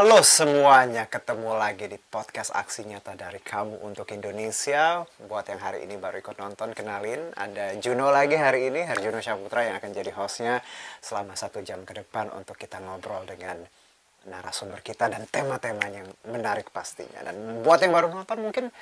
Halo semuanya, ketemu lagi di podcast Aksi Nyata dari Kamu untuk Indonesia. Buat yang hari ini baru ikut nonton, kenalin, ada Juno lagi hari ini, Herjuno Syaputra yang akan jadi hostnya selama 1 jam ke depan untuk kita ngobrol dengan narasumber kita dan tema-temanya yang menarik pastinya. Dan buat yang baru nonton mungkin,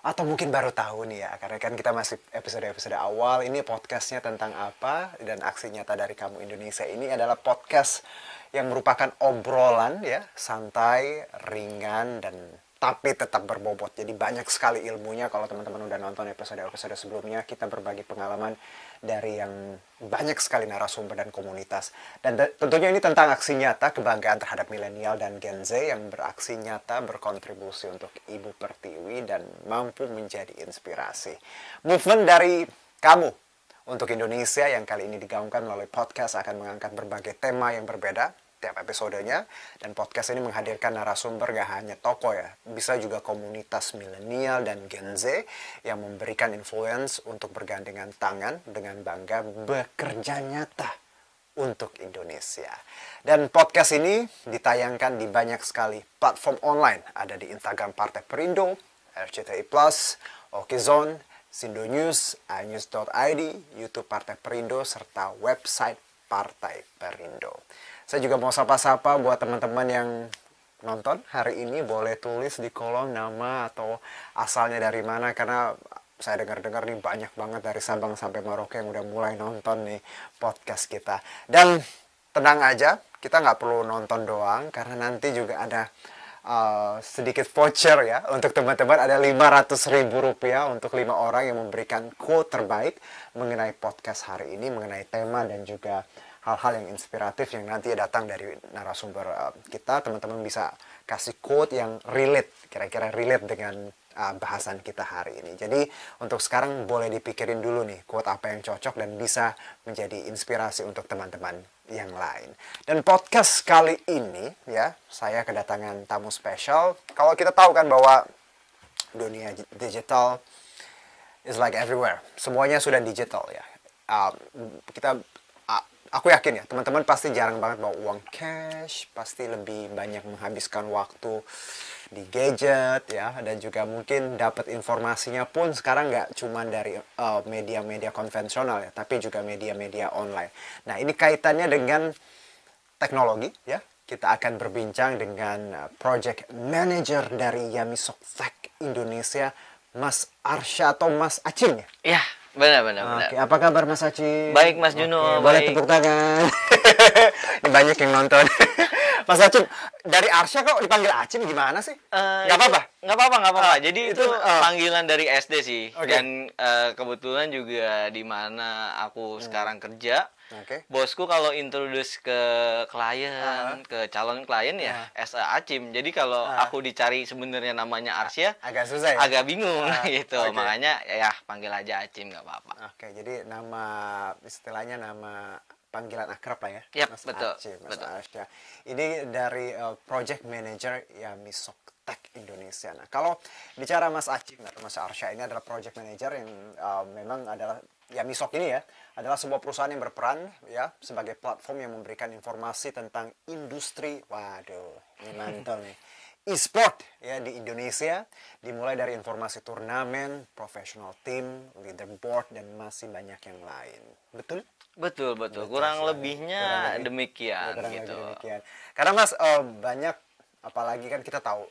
atau mungkin baru tahu nih ya, karena kan kita masih episode-episode awal, ini podcastnya tentang apa, dan Aksi Nyata dari Kamu Indonesia ini adalah podcast yang merupakan obrolan ya, santai, ringan, dan tapi tetap berbobot. Jadi banyak sekali ilmunya. Kalau teman-teman udah nonton episode-episode sebelumnya, kita berbagi pengalaman dari yang banyak sekali narasumber dan komunitas. Dan tentunya ini tentang aksi nyata, kebanggaan terhadap milenial dan Gen Z yang beraksi nyata, berkontribusi untuk Ibu Pertiwi, dan mampu menjadi inspirasi. Movement dari kamu untuk Indonesia yang kali ini digaungkan melalui podcast akan mengangkat berbagai tema yang berbeda tiap episodenya. Dan podcast ini menghadirkan narasumber gak hanya tokoh ya, bisa juga komunitas milenial dan Gen Z yang memberikan influence untuk bergandengan tangan dengan bangga bekerja nyata untuk Indonesia. Dan podcast ini ditayangkan di banyak sekali platform online. Ada di Instagram Partai Perindo, RCTI Plus, Okezone, Sindo News, iNews.id, YouTube Partai Perindo, serta website Partai Perindo. Saya juga mau sapa-sapa buat teman-teman yang nonton hari ini, boleh tulis di kolom nama atau asalnya dari mana, karena saya dengar-dengar nih banyak banget dari Sabang sampai Merauke yang udah mulai nonton nih podcast kita. Dan tenang aja, kita nggak perlu nonton doang, karena nanti juga ada sedikit voucher ya untuk teman-teman. Ada Rp500.000 untuk 5 orang yang memberikan quote terbaik mengenai podcast hari ini, mengenai tema dan juga hal-hal yang inspiratif yang nanti datang dari narasumber kita. Teman-teman bisa kasih quote yang relate, kira-kira relate dengan bahasan kita hari ini. Jadi untuk sekarang boleh dipikirin dulu nih quote apa yang cocok dan bisa menjadi inspirasi untuk teman-teman yang lain. Dan podcast kali ini ya, saya kedatangan tamu spesial. Kalau kita tahu kan bahwa dunia digital is like everywhere. Semuanya sudah digital ya. Aku yakin ya, teman-teman pasti jarang banget bawa uang cash, pasti lebih banyak menghabiskan waktu di gadget ya, dan juga mungkin dapat informasinya pun sekarang nggak cuma dari media-media konvensional ya, tapi juga media-media online. Nah, ini kaitannya dengan teknologi ya. Kita akan berbincang dengan project manager dari Yamisok Tech Indonesia, Mas Arsya atau Mas Acim ya? Ya, benar. Oke, apa kabar Mas Acim? Baik Mas Juno, Oke, boleh baik. tepuk tangan. Ini banyak yang nonton. Mas Acim, dari Arsya kok dipanggil Acim gimana sih? Gak apa-apa? Nggak apa-apa. Jadi itu, itu panggilan dari SD sih. Oke. Dan kebetulan juga di mana aku sekarang kerja, Oke. bosku kalau introduce ke klien, ke calon klien ya as a Acim. Jadi kalau aku dicari sebenarnya namanya Arsya, Agak susah ya? agak bingung gitu. oke. Makanya ya panggil aja Acim, nggak apa-apa. Oke, jadi nama istilahnya nama panggilan akrab lah ya. Yap, Mas betul, Acim, Mas betul. Arsya. Ini dari project manager Yamisok Tech Indonesia. Nah, kalau bicara Mas Acim atau Mas Arsya, ini adalah project manager yang memang adalah Yamisok ini ya, adalah sebuah perusahaan yang berperan ya sebagai platform yang memberikan informasi tentang industri. Waduh, ini mantul nih. E-sport ya di Indonesia, dimulai dari informasi turnamen, professional team, leaderboard, dan masih banyak yang lain. Betul? Betul. Betul Kurang sekali. lebihnya Kurang lebih. demikian Kurang gitu. lebih demikian. Karena Mas banyak, apalagi kan kita tahu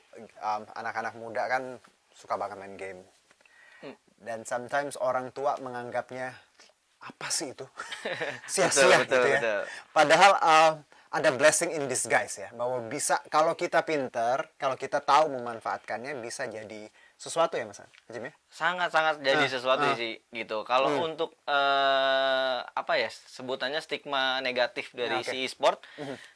anak-anak muda kan suka banget main game. Dan sometimes orang tua menganggapnya apa sih itu? Sia-sia Betul, gitu ya. betul. Padahal ada blessing in disguise ya, bahwa bisa kalau kita pinter, kalau kita tahu memanfaatkannya bisa jadi sesuatu ya Mas Jim ya. Sangat jadi sesuatu sih gitu. Kalau untuk apa ya sebutannya stigma negatif dari Oke. si e-sport,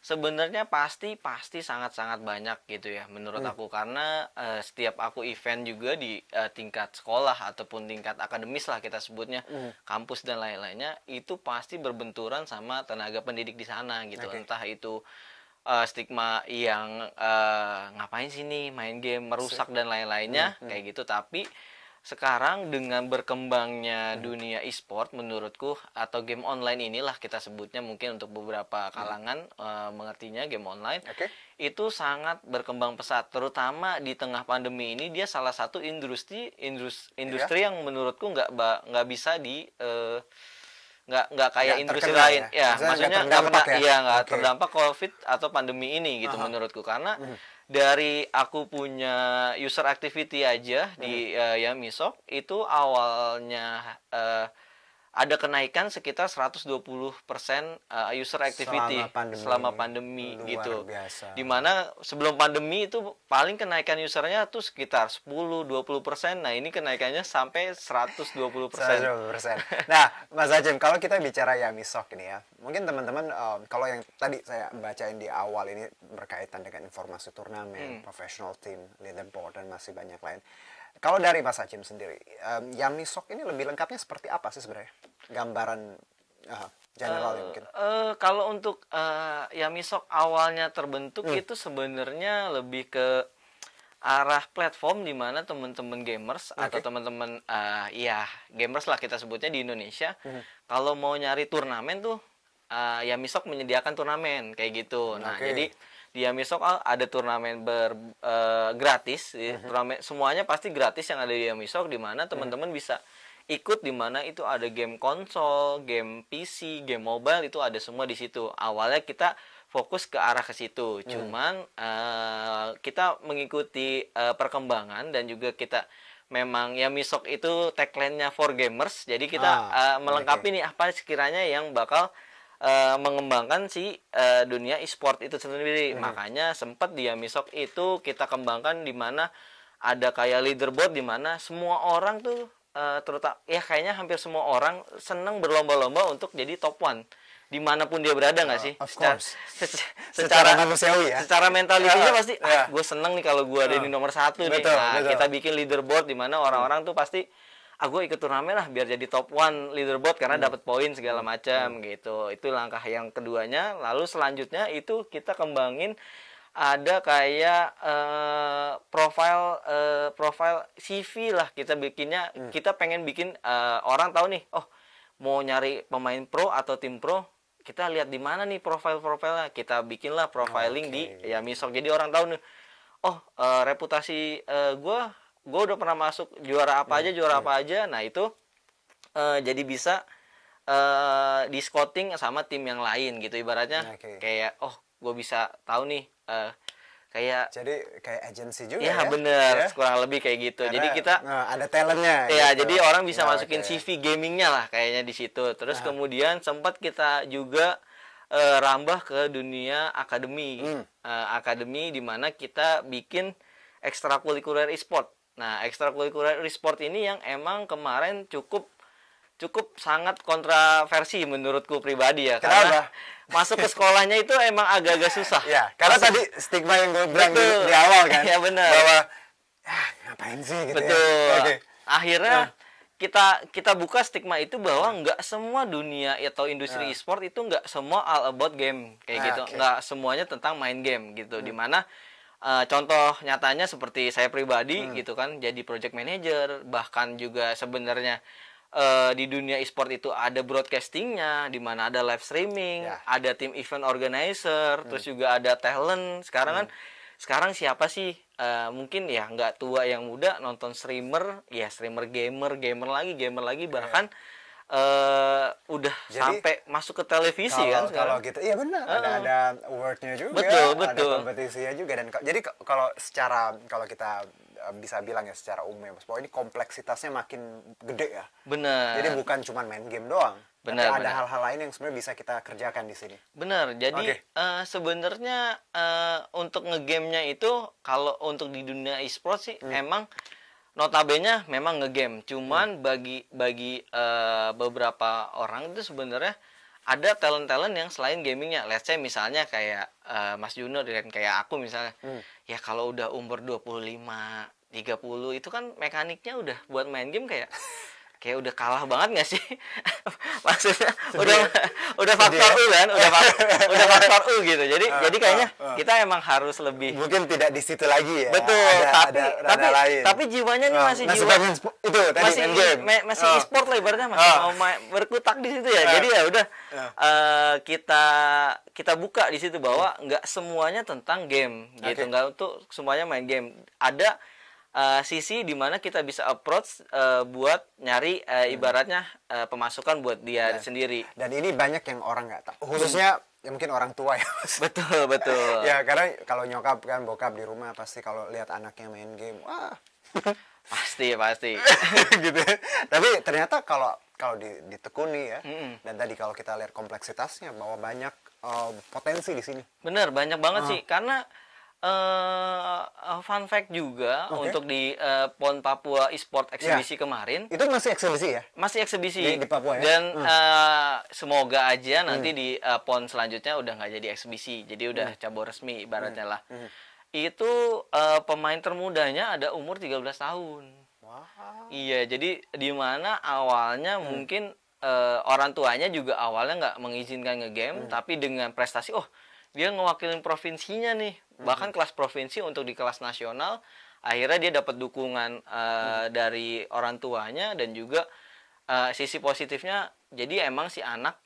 sebenarnya pasti sangat banyak gitu ya menurut aku, karena setiap aku event juga di tingkat sekolah ataupun tingkat akademis lah kita sebutnya, kampus dan lain-lainnya, itu pasti berbenturan sama tenaga pendidik di sana gitu. Oke. Entah itu stigma yang ngapain sih nih main game merusak dan lainnya kayak gitu. Tapi sekarang dengan berkembangnya dunia e-sport menurutku atau game online inilah kita sebutnya mungkin untuk beberapa kalangan mengertinya game online Oke. itu sangat berkembang pesat terutama di tengah pandemi ini dia salah satu industri yang menurutku nggak bisa di nggak kayak Nggak industri terkena lain ya, maksudnya nggak terdampak kena ya? iya nggak Oke. terdampak COVID atau pandemi ini gitu menurutku karena dari aku punya user activity aja di Yamisoft itu awalnya ada kenaikan sekitar 120% user activity selama pandemi Luar gitu. biasa. Dimana sebelum pandemi itu paling kenaikan usernya tuh sekitar 10-20%. Nah, ini kenaikannya sampai 120%. 100%. Nah, Mas Ajim, kalau kita bicara Yamisoft ini ya, mungkin teman-teman kalau yang tadi saya bacain di awal ini berkaitan dengan informasi turnamen, professional team, leaderboard dan masih banyak lain. Kalau dari Mas Ajim sendiri, Yamisoft ini lebih lengkapnya seperti apa sih sebenarnya? Gambaran generalnya mungkin. Kalau untuk Yamisoft awalnya terbentuk itu sebenarnya lebih ke arah platform di mana teman-teman gamers atau teman-teman ya gamers lah kita sebutnya di Indonesia kalau mau nyari turnamen tuh Yamisoft menyediakan turnamen kayak gitu. Nah, jadi di Yamisoft ada turnamen gratis, turnamen semuanya pasti gratis yang ada di Yamisoft di mana teman-teman bisa ikut di mana itu ada game konsol, game PC, game mobile itu ada semua di situ. Awalnya kita fokus ke arah ke situ. Cuman kita mengikuti perkembangan dan juga kita memang Yamisoft itu tagline-nya for gamers. Jadi kita melengkapi nih apa sekiranya yang bakal mengembangkan si dunia e-sport itu sendiri. Makanya sempat di Yamisoft itu kita kembangkan di mana ada kayak leaderboard di mana semua orang tuh terutama ya kayaknya hampir semua orang senang berlomba-lomba untuk jadi top one dimanapun dia berada nggak sih? Of course. Secara manusiawi ya. Secara mentalitinya pasti gue seneng nih kalau gue ada di nomor 1 nih. Nah, kita bikin leaderboard di mana orang-orang tuh pasti gue ikut turnamen lah biar jadi top one leaderboard karena dapat poin segala macam gitu. Itu langkah yang keduanya. Lalu selanjutnya itu kita kembangin ada kayak profile CV lah kita bikinnya. Kita pengen bikin orang tahu nih, oh mau nyari pemain pro atau tim pro, kita lihat di mana nih profilnya. Kita bikinlah profiling di Yamisoft. Jadi orang tahu nih, oh reputasi gue udah pernah masuk juara apa aja. Nah itu jadi bisa di scouting sama tim yang lain gitu ibaratnya. Kayak oh gue bisa tahu nih kayak jadi kayak agensi juga ya bener kurang lebih kayak gitu. Karena, jadi kita ada talentnya ya gitu. Jadi orang bisa masukin CV gamingnya lah kayaknya di situ. Terus kemudian sempat kita juga rambah ke dunia akademi akademi di mana kita bikin ekstrakurikuler e-sport. Nah, ekstrakurikuler e-sport ini yang emang kemarin cukup sangat kontroversi menurutku pribadi ya. Kenapa? Karena masuk ke sekolahnya itu emang agak-agak susah. Ya, karena tadi stigma yang gue bilang di awal kan. Iya benar. Bahwa ngapain sih gitu. Betul. Ya. Akhirnya kita buka stigma itu bahwa nggak semua dunia atau industri e-sport itu nggak semua all about game kayak gitu. Nggak semuanya tentang main game gitu. Dimana contoh nyatanya seperti saya pribadi gitu kan jadi project manager, bahkan juga sebenarnya di dunia e-sport itu ada broadcastingnya, di mana ada live streaming, ada tim event organizer, terus juga ada talent. Sekarang siapa sih mungkin ya nggak tua yang muda nonton streamer, ya streamer gamer lagi bahkan udah jadi, sampai masuk ke televisi kan sekarang. Kalau gitu, iya benar. Ada award-nya juga, betul. Ada kompetisinya juga. Dan jadi kalau kita bisa bilang ya secara umum ya, bahwa ini kompleksitasnya makin gede ya. Benar. Jadi bukan cuma main game doang. Benar. Tapi ada hal-hal lain yang sebenarnya bisa kita kerjakan di sini. Benar. Jadi sebenarnya untuk ngegamenya itu kalau untuk di dunia e-sport sih emang notabene memang ngegame, cuman bagi beberapa orang itu sebenarnya ada talent yang selain gamingnya. Let's say misalnya kayak Mas Juno dan kayak aku misalnya, ya kalau udah umur 25, 30 itu kan mekaniknya udah buat main game kayak kayak udah kalah banget nggak sih? Maksudnya udah faktor U kan, udah faktor U gitu. Jadi kayaknya kita emang harus lebih. Mungkin tidak di situ lagi ya. Betul, ada lain. tapi jiwanya nih masih jiwa itu tadi masih main game. masih e-sport lah ibaratnya, masih mau berkutak di situ ya. Jadi ya udah kita buka di situ bahwa nggak semuanya tentang game gitu, nggak untuk semuanya main game. Ada sisi di mana kita bisa approach buat nyari ibaratnya pemasukan buat dia sendiri. Dan ini banyak yang orang nggak tahu, khususnya ya mungkin orang tua ya. Betul. Ya karena kalau nyokap kan bokap di rumah pasti kalau lihat anaknya main game, wah pasti gitu. Tapi ternyata kalau ditekuni ya, dan tadi kalau kita lihat kompleksitasnya bahwa banyak potensi di sini. Bener, banyak banget sih, karena fun fact juga untuk di PON Papua Esport eksibisi kemarin. Itu masih eksibisi ya? Masih eksibisi di Papua ya? Dan semoga aja nanti di PON selanjutnya udah nggak jadi eksibisi, jadi udah cabur resmi ibaratnya lah. Itu pemain termudanya ada umur 13 tahun. Wow. Iya, jadi di mana awalnya mungkin orang tuanya juga awalnya nggak mengizinkan ngegame, tapi dengan prestasi, dia ngewakilin provinsinya nih, bahkan kelas provinsi untuk di kelas nasional, akhirnya dia dapat dukungan dari orang tuanya, dan juga sisi positifnya, jadi emang si anak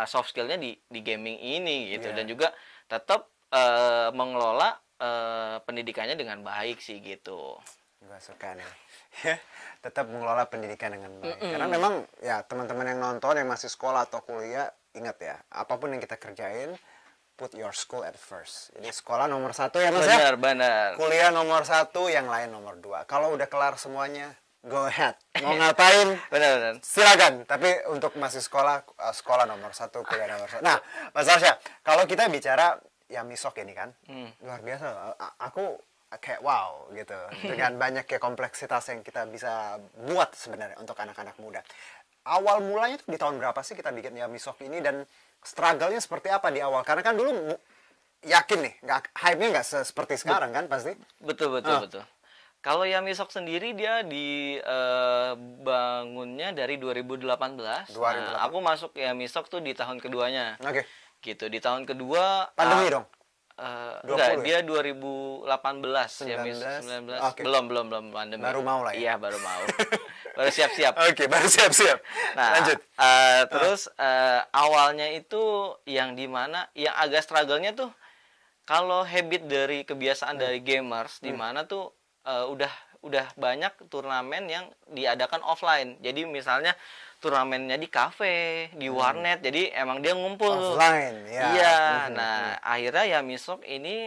soft skillnya di gaming ini gitu, dan juga tetap mengelola pendidikannya dengan baik sih gitu. Gue suka nih, tetap mengelola pendidikan dengan baik, karena memang ya teman-teman yang nonton yang masih sekolah atau kuliah, ingat ya, apapun yang kita kerjain, put your school at first. Jadi sekolah nomor 1 ya Mas ya. Benar. Kuliah nomor 1, yang lain nomor 2. Kalau udah kelar semuanya, go ahead. Mau ngapain? Benar. Silakan. Tapi untuk masih sekolah, sekolah nomor 1, kuliah nomor 1. Nah, Mas Arsya, kalau kita bicara Yamisok ini kan, luar biasa. Aku kayak wow gitu, dengan banyaknya kompleksitas yang kita bisa buat sebenarnya untuk anak-anak muda. Awal mulanya tuh di tahun berapa sih kita bikin Yamisok ini, dan struggle-nya seperti apa di awal? Karena kan dulu yakin nih, hype-nya nggak seperti sekarang kan pasti. Betul. Kalau Yamisok sendiri dia dibangunnya dari 2018. Nah, aku masuk Yamisok tuh di tahun keduanya. Oke. Gitu, di tahun kedua pandemi dong. Enggak, dia 2018 19. ya, 19. Okay. Belum pandemi. Baru mau lah ya. Iya, baru mau. Baru siap-siap. Oke, baru siap-siap. Nah, lanjut. Terus awalnya itu yang dimana yang agak struggle-nya tuh, kalau habit dari kebiasaan dari gamers, dimana tuh udah banyak turnamen yang diadakan offline. Jadi misalnya turnamennya di kafe, di warnet, jadi emang dia ngumpul offline ya. Iya. Nah, akhirnya Yamisok ini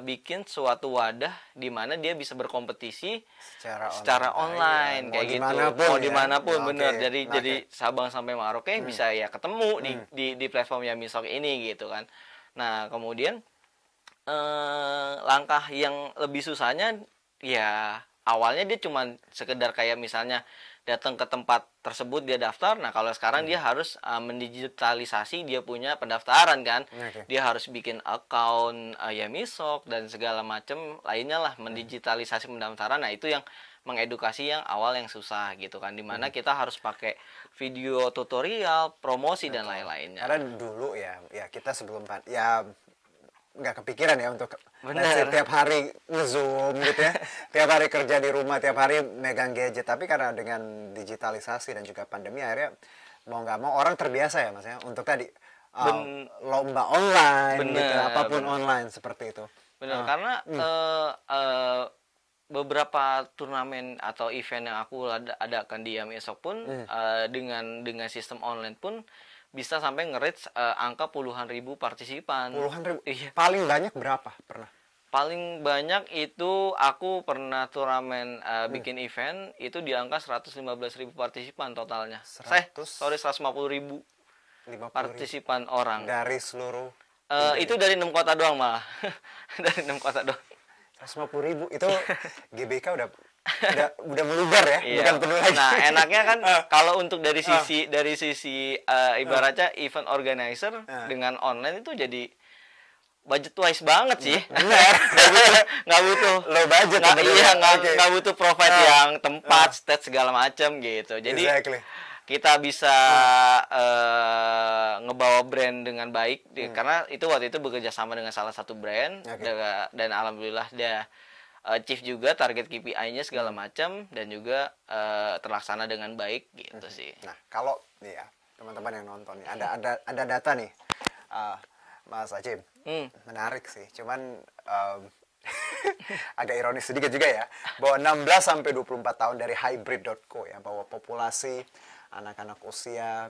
bikin suatu wadah di mana dia bisa berkompetisi secara online kayak gitu. Mau dimanapun bener. Jadi Sabang sampai Merauke bisa ya ketemu di platform Yamisok ini gitu kan. Nah, kemudian langkah yang lebih susahnya ya awalnya dia cuma sekedar kayak misalnya datang ke tempat tersebut dia daftar. Nah, kalau sekarang dia harus mendigitalisasi dia punya pendaftaran kan. Dia harus bikin account Yamisok dan segala macam lainnya lah, mendigitalisasi pendaftaran. Nah, itu yang mengedukasi yang awal yang susah gitu kan, dimana kita harus pakai video tutorial, promosi dan lain-lainnya. Karena dulu ya kita sebelum ya nggak kepikiran ya untuk tiap hari nge-zoom gitu ya, tiap hari kerja di rumah, tiap hari megang gadget. Tapi karena dengan digitalisasi dan juga pandemi, akhirnya mau nggak mau orang terbiasa ya Mas ya untuk tadi lomba online gitu, apapun online seperti itu. Benar, karena beberapa turnamen atau event yang aku adakan di Yamisok pun dengan sistem online pun bisa sampai nge-reach angka puluhan ribu partisipan. Puluhan ribu? Iya. Paling banyak berapa pernah? Paling banyak itu aku pernah turnamen bikin event itu di angka 115.000 partisipan totalnya. 150.000 partisipan orang. Dari seluruh? Itu dari 6 kota doang malah. Dari 6 kota doang. 150.000 itu GBK udah meluber ya, iya. Bukan penuh lagi. Nah, enaknya kan kalau untuk dari sisi ibaratnya event organizer dengan online itu jadi budget wise banget sih. Benar. Nggak butuh Low budget nggak, sebenarnya. iya Oke. nggak butuh provide yang tempat, stage segala macam gitu. Jadi Exactly. kita bisa ngebawa brand dengan baik karena itu waktu itu bekerja sama dengan salah satu brand. Oke. Dan alhamdulillah dia achieve juga target KPI-nya segala macam dan juga terlaksana dengan baik gitu sih. Nah, kalau nih ya, teman-teman yang nonton nih, ada data nih. Mas Acim. Menarik sih. Cuman agak ironis sedikit juga ya, bahwa 16 sampai 24 tahun dari hybrid.co ya, bahwa populasi anak-anak usia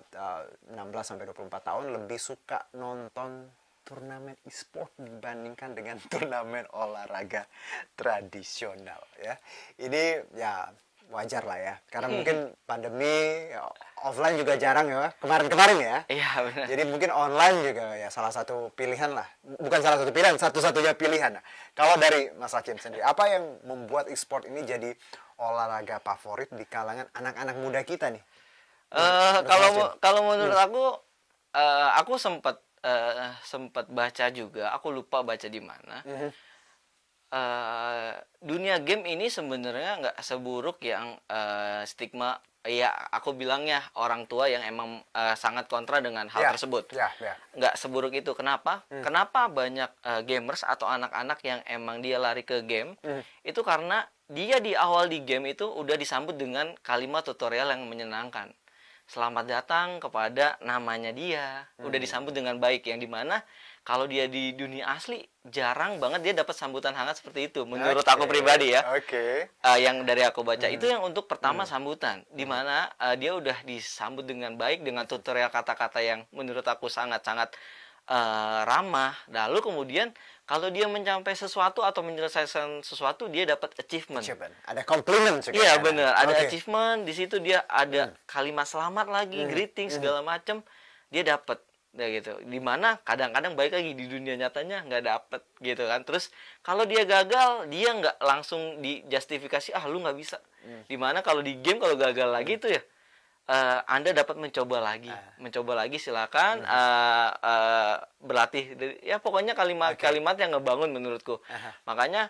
16 sampai 24 tahun lebih suka nonton turnamen e-sport dibandingkan dengan turnamen olahraga tradisional ya. Ini ya wajar lah ya, karena mungkin pandemi ya, offline juga jarang ya, kemarin-kemarin ya. Iya benar. Jadi mungkin online juga ya salah satu pilihan lah. Bukan salah satu pilihan, satu-satunya pilihan. Nah, kalau dari Mas Hakim sendiri, apa yang membuat e-sport ini jadi olahraga favorit di kalangan anak-anak muda kita nih? Kalau menurut aku sempat baca juga, aku lupa baca di mana. Dunia game ini sebenarnya nggak seburuk yang stigma ya aku bilangnya orang tua yang emang sangat kontra dengan hal tersebut. Nggak seburuk itu. Kenapa? Kenapa banyak gamers atau anak-anak yang emang dia lari ke game itu karena dia di awal di game itu udah disambut dengan kalimat tutorial yang menyenangkan. Selamat datang kepada namanya dia. Udah disambut dengan baik, yang dimana kalau dia di dunia asli jarang banget dia dapat sambutan hangat seperti itu. Menurut aku pribadi ya. Yang dari aku baca itu yang untuk pertama sambutan, dimana dia udah disambut dengan baik dengan tutorial kata-kata yang menurut aku sangat-sangat ramah. Lalu kemudian kalau dia mencapai sesuatu atau menyelesaikan sesuatu, dia dapat achievement. Ada compliment juga. Iya benar, ada achievement di situ, dia ada kalimat selamat lagi, greeting segala macam, dia dapat. Ya gitu. Dimana kadang-kadang baik lagi di dunia nyatanya nggak dapet gitu kan. Terus kalau dia gagal, dia nggak langsung dijustifikasi, lu nggak bisa. Dimana kalau di game kalau gagal lagi itu ya Anda dapat mencoba lagi silakan berlatih ya pokoknya kalimat-kalimat yang ngebangun menurutku. Makanya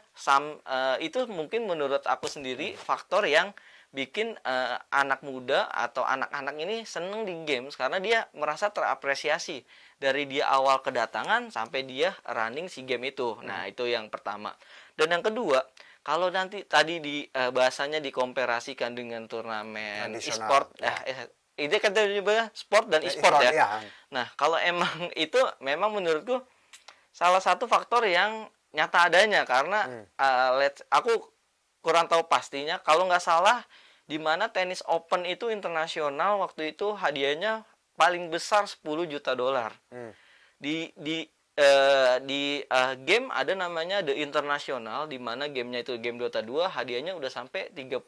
itu mungkin menurut aku sendiri faktor yang bikin anak muda atau anak-anak ini seneng di games karena dia merasa terapresiasi dari dia awal kedatangan sampai dia running si game itu. Nah, itu yang pertama. Dan yang kedua, kalau nanti tadi di bahasanya dikomparasikan dengan turnamen e-sport, ini kan juga sport dan e-sport ya. Nah, kalau emang itu memang menurutku salah satu faktor yang nyata adanya karena aku kurang tahu pastinya, kalau nggak salah di mana tenis open itu internasional waktu itu hadiahnya paling besar 10 juta dolar. Di game ada namanya The International, di mana gamenya itu game Dota 2, hadiahnya udah sampai 31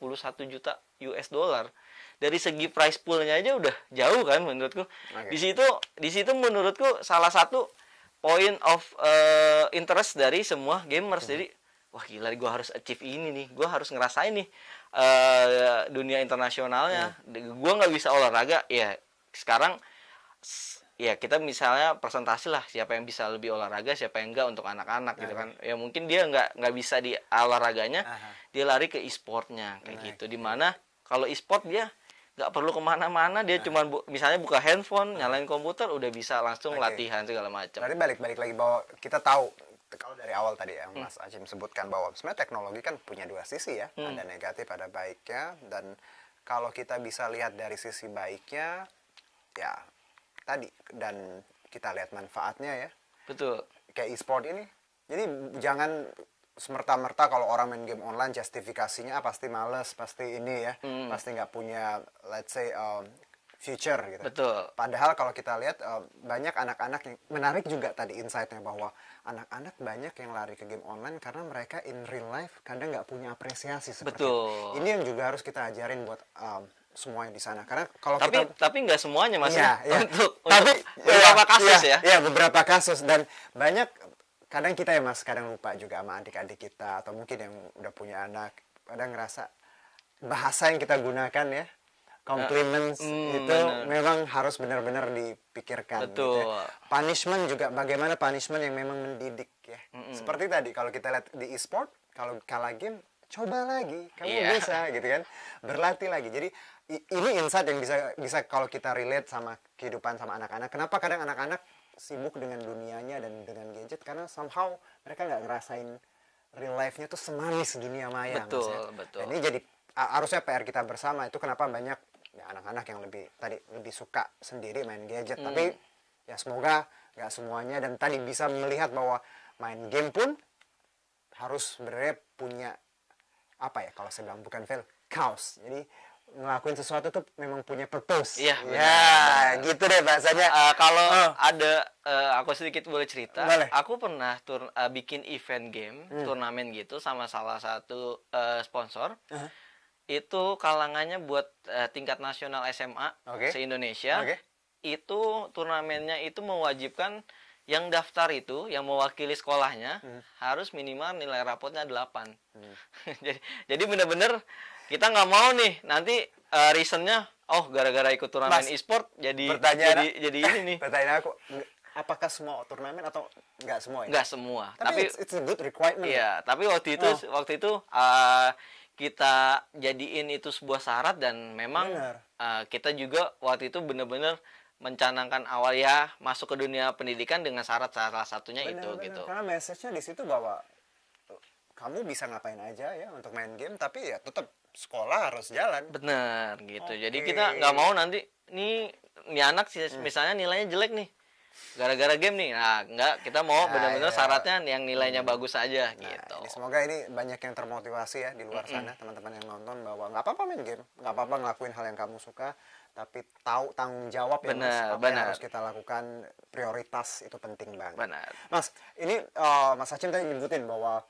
juta US dollar. Dari segi prize poolnya aja udah jauh kan menurutku. Di situ menurutku salah satu point of interest dari semua gamers. Jadi wah gila, gue harus achieve ini nih, gue harus ngerasain nih dunia internasionalnya. Gue nggak bisa olahraga ya sekarang. Ya kita misalnya presentasi lah siapa yang bisa lebih olahraga, siapa yang enggak untuk anak-anak gitu kan. Ya mungkin dia nggak bisa di olahraganya, dia lari ke e-sportnya kayak gitu. Dimana kalau e-sport dia nggak perlu kemana-mana, dia cuma misalnya buka handphone, nyalain komputer, udah bisa langsung latihan segala macam. Berarti balik lagi bahwa kita tahu kalau dari awal tadi ya Mas Acim sebutkan bahwa sebenarnya teknologi kan punya dua sisi ya, ada negatif, ada baiknya, dan kalau kita bisa lihat dari sisi baiknya ya tadi, dan kita lihat manfaatnya ya. Betul. Kayak e-sport ini. Jadi jangan semerta-merta kalau orang main game online justifikasinya pasti males, pasti ini ya, pasti nggak punya let's say future gitu. Betul. Padahal kalau kita lihat banyak anak-anak yang menarik juga tadi insight-nya bahwa anak-anak banyak yang lari ke game online karena mereka in real life kadang nggak punya apresiasi seperti itu. Ini yang juga harus kita ajarin buat semuanya di sana, karena kalau tapi nggak semuanya Mas untuk beberapa kasus ya beberapa kasus, dan banyak kadang kita ya Mas kadang lupa juga sama adik-adik kita atau mungkin yang udah punya anak, kadang ngerasa bahasa yang kita gunakan ya compliments itu bener. memang harus benar-benar dipikirkan. Betul. Gitu ya. Punishment juga bagaimana punishment yang memang mendidik ya. Seperti tadi kalau kita lihat di e-sport, kalau kalah game coba lagi, kamu bisa gitu kan, berlatih lagi. Jadi ini insight yang bisa kalau kita relate sama kehidupan sama anak-anak. Kenapa kadang anak-anak sibuk dengan dunianya dan dengan gadget, karena somehow mereka nggak ngerasain real life-nya tuh semanis dunia maya. Betul, betul. Dan ini jadi harusnya PR kita bersama. Itu kenapa banyak ya, anak-anak yang lebih suka sendiri main gadget. Tapi ya semoga nggak semuanya, dan tadi bisa melihat bahwa main game pun harus sebenarnya punya apa ya, kalau saya bilang bukan fail, cause. Jadi ngelakuin sesuatu tuh memang punya purpose. Iya, ya, gitu deh bahasanya. Kalau ada aku sedikit boleh cerita. Boleh. Aku pernah bikin event game, turnamen gitu sama salah satu sponsor. Itu kalangannya buat tingkat nasional SMA se-Indonesia. Itu turnamennya itu mewajibkan yang daftar itu, yang mewakili sekolahnya harus minimal nilai rapotnya 8. Jadi benar-benar kita nggak mau nih nanti reasonnya gara-gara ikut turnamen e-sport jadi ini nih. Pertanyaan aku, apakah semua turnamen atau nggak semua ya? Nggak semua. Tapi it's a good requirement. Iya, tapi waktu itu kita jadiin itu sebuah syarat, dan memang kita juga waktu itu benar-benar mencanangkan awal ya masuk ke dunia pendidikan dengan syarat salah satunya itu gitu. Karena message-nya di situ bahwa kamu bisa ngapain aja ya untuk main game, tapi ya tetap sekolah harus jalan. Bener gitu. Jadi kita nggak mau nanti nih anak misalnya nilainya jelek nih gara-gara game nih. Nah, enggak, kita mau benar-benar syaratnya yang nilainya bagus aja gitu. Semoga ini banyak yang termotivasi ya di luar sana, teman-teman yang nonton, bahwa nggak apa-apa main game, nggak apa-apa ngelakuin hal yang kamu suka, tapi tahu tanggung jawab ya Mas, apa yang harus kita lakukan, prioritas itu penting banget. Benar. Mas, ini Mas Hachim tadi nyebutin bahwa